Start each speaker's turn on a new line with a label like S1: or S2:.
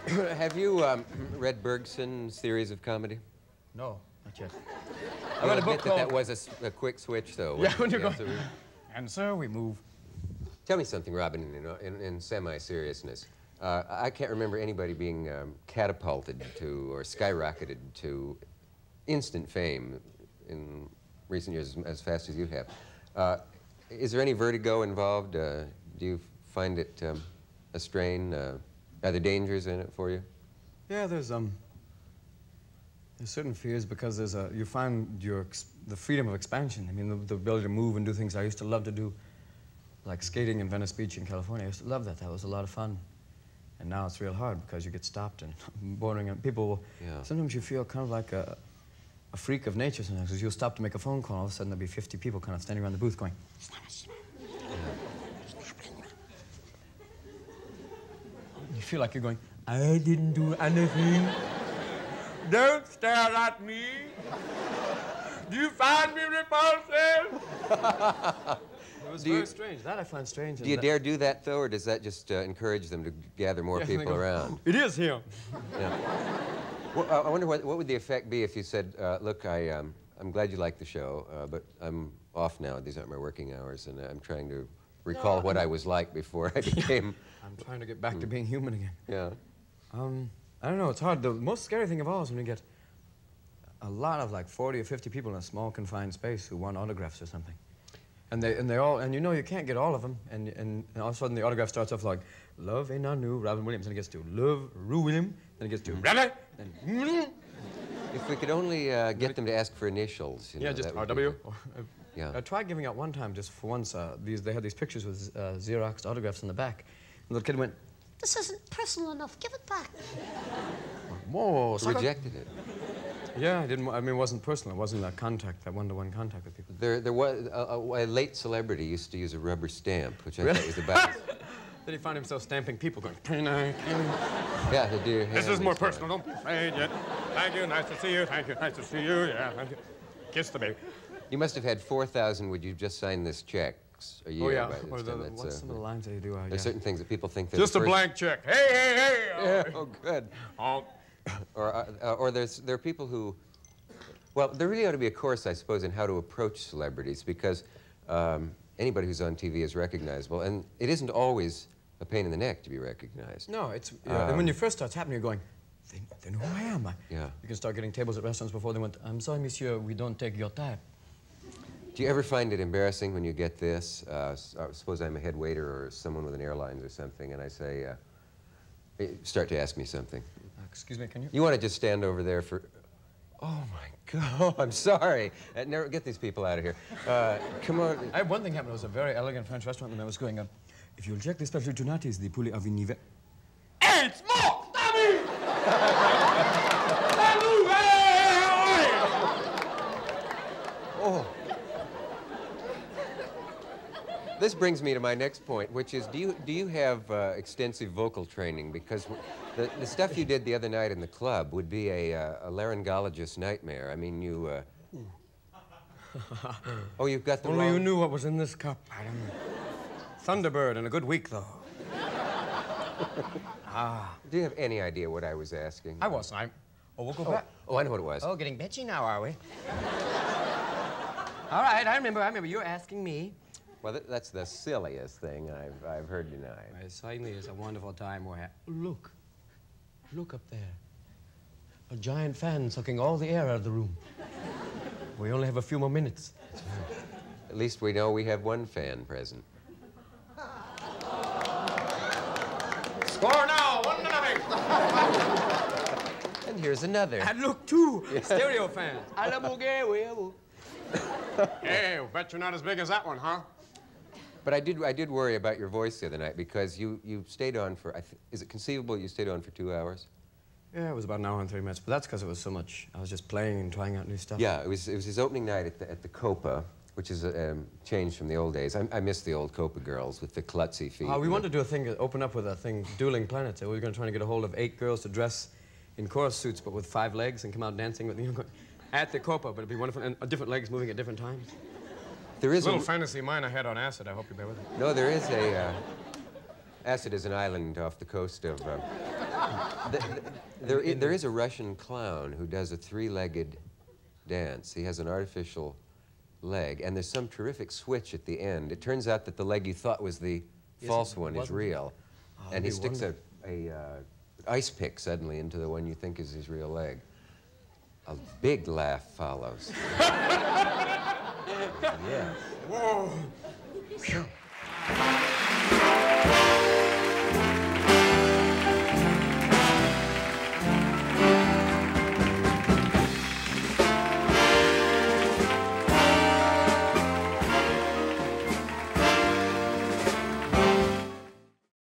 S1: Have you read Bergson's series of comedy?
S2: No, not yet.
S1: I read a book called... that was a quick switch, though.
S2: Yeah, when you're going... And so we move.
S1: Tell me something, Robin, in semi-seriousness. I can't remember anybody being catapulted to or skyrocketed to instant fame in recent years as fast as you have. Is there any vertigo involved? Do you find it a strain? Are there dangers in it for you?
S2: Yeah, there's certain fears because you find the freedom of expansion. I mean, the ability to move and do things I used to love to do, like skating in Venice Beach in California. I used to love that. That was a lot of fun. And now it's real hard because you get stopped and bordering on people.
S1: Yeah.
S2: Sometimes you feel kind of like a freak of nature sometimes, because you'll stop to make a phone call, all of a sudden there'll be 50 people kind of standing around the booth going, you feel like you're going, I didn't do anything. Don't stare at me. Do you find me repulsive? It was very strange. That I find strange.
S1: Do you dare do that, though, or does that just encourage them to gather more people around?
S2: It is him.
S1: Yeah. Well, I wonder what would the effect be if you said, look, I'm glad you like the show, but I'm off now. These aren't my working hours, and I'm trying to recall what I was like before I became...
S2: I'm trying to get back to being human again.
S1: Yeah.
S2: I don't know, it's hard. The most scary thing of all is when you get a lot of like 40 or 50 people in a small confined space who want autographs or something. And they all, and you know you can't get all of them, and all of a sudden the autograph starts off like, love ain't new, Robin Williams, and it gets to love Rue William, then it gets to Robin, then
S1: If we could only get them to ask for initials, you know,
S2: yeah, just RW.
S1: Yeah.
S2: I tried giving out one time just for once. They had these pictures with Xeroxed autographs in the back. And the kid went,
S3: this isn't personal enough. Give it back.
S2: Whoa,
S1: rejected it.
S2: Yeah, I didn't. I mean, it wasn't personal. It wasn't a contact, that one-to-one contact with people.
S1: There was a late celebrity used to use a rubber stamp, which I thought was about.
S2: Then he found himself stamping people, going,
S1: Yeah, the dear.
S2: This is more personal. Don't be afraid yet. Thank you. Nice to see you. Thank you. Nice to see you. Yeah. Thank you. Kiss the baby.
S1: You must have had 4,000. Would you just sign this check a year?
S2: Oh yeah.
S1: By this time?
S2: What's some of the lines that you do?
S1: There's certain things that people think they're
S2: just a blank check. Hey, hey, hey.
S1: Yeah, oh, good.
S2: Oh.
S1: Or there are people who. Well, there really ought to be a course, I suppose, in how to approach celebrities, because anybody who's on TV is recognizable, and it isn't always a pain in the neck to be recognized.
S2: No, it's and when you first starts happening, you're going, they know who I am.
S1: Yeah.
S2: You can start getting tables at restaurants before they went, I'm sorry, monsieur, we don't take your type.
S1: Do you ever find it embarrassing when you get this? Suppose I'm a head waiter or someone with an airlines or something, and I say, start to ask me something.
S2: Excuse me, can you?
S1: You want to just stand over there for... Oh, my God, I'm sorry. Never get these people out of here. Come on.
S2: I had one thing happen. It was a very elegant French restaurant, and I was going, if you'll check the special tonight is the poulet à vinive. Hey, it's more!
S1: Oh. This brings me to my next point, which is, do you have extensive vocal training? Because the stuff you did the other night in the club would be a laryngologist's nightmare. I mean, you... Oh, you've got the
S2: Only you knew what was in this cup. I don't know. Thunderbird in a good week, though.
S1: Do you have any idea what I was asking?
S2: I wasn't. Oh, we'll go back.
S1: Oh, I know what it was.
S2: Oh, getting bitchy now, are we? All right, I remember. You were asking me.
S1: Well, that's the silliest thing I've heard tonight.
S2: It certainly is a wonderful time we're having. Look. Look up there. A giant fan sucking all the air out of the room. We only have a few more minutes.
S1: At least we know we have one fan present.
S2: Score now, 1-0.
S1: And here's another.
S2: And look, two stereo fans. Hey, bet you're not as big as that one, huh?
S1: But I did worry about your voice the other night because you stayed on for, is it conceivable you stayed on for 2 hours?
S2: Yeah, it was about an hour and 3 minutes, but that's because it was so much. I was just playing and trying out new stuff.
S1: Yeah, it was his opening night at the Copa, which is a change from the old days. I miss the old Copa girls with the klutzy feet.
S2: We wanted to do a thing, open up with a thing, Dueling Planets. We were going to try to get a hold of 8 girls to dress in chorus suits, but with 5 legs and come out dancing with, at the Copa, but it'd be wonderful, and different legs moving at different times.
S1: There is
S2: a little fantasy of mine I had on acid. I hope you bear with it.
S1: No, there is a... Acid is an island off the coast of... There is a Russian clown who does a three-legged dance. He has an artificial leg, and there's some terrific switch at the end. It turns out that the leg you thought was the false one is real.
S2: Oh,
S1: And he sticks a ice pick suddenly into the one you think is his real leg. A big laugh follows. Yes.
S2: Whoa.